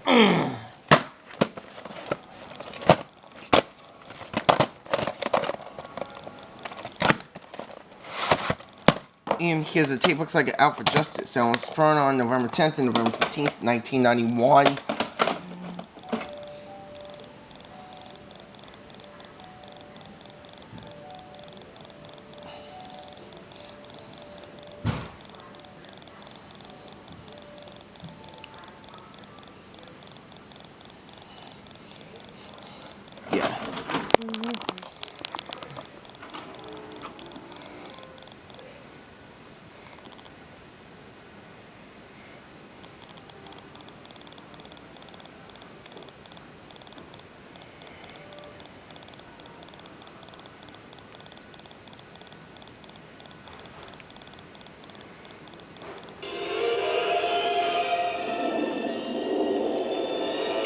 And here's the tape. Looks like it's Out for Justice. So it was thrown on November 10th and November 15th, 1991. Yeah.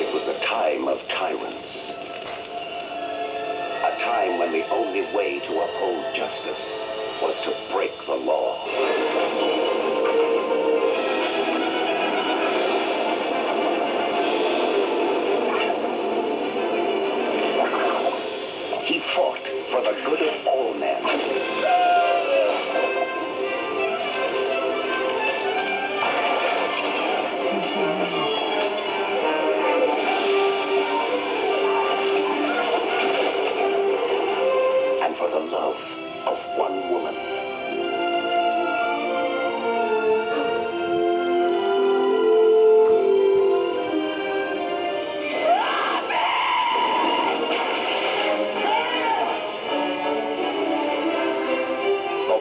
It was a time of tyrants. A time when the only way to uphold justice was to break the law. He fought for the good of all men. And for the love of one woman.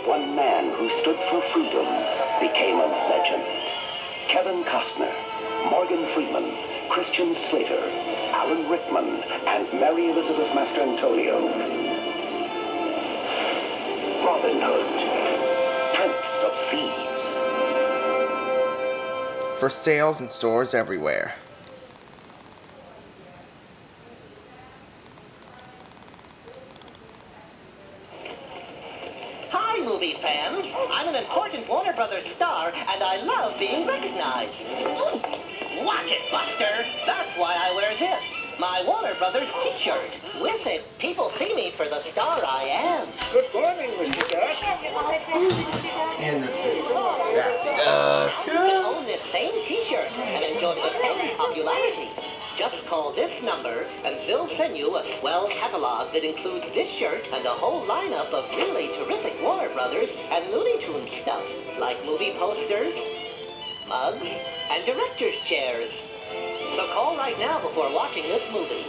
One man who stood for freedom became a legend. Kevin Costner, Morgan Freeman, Christian Slater, Alan Rickman, and Mary Elizabeth Mastrantonio. Robin Hood, Prince of Thieves. For sales in stores everywhere. Hi, movie fans. I'm an important Warner Brothers star, and I love being recognized. Watch it, Buster. That's why I wear this, my Warner Brothers t-shirt. With it, people see me for the star I am. Good morning, Mr. Duck. And You can own this same t-shirt and enjoy the same popularity. Just call this number, and they'll send you a swell catalog that includes this shirt and a whole lineup of really terrific Warner Brothers and Looney Tunes stuff, like movie posters, mugs, and director's chairs. So call right now before watching this movie.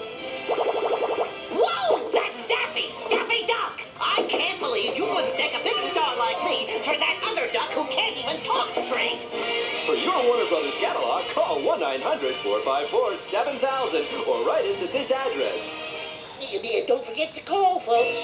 Whoa! That's Daffy! Daffy Duck! I can't believe you would stick a big star like me for that other duck who can't even talk straight! For your Warner Brothers catalog, call 1-900-454-7000 or write us at this address. Don't forget to call, folks.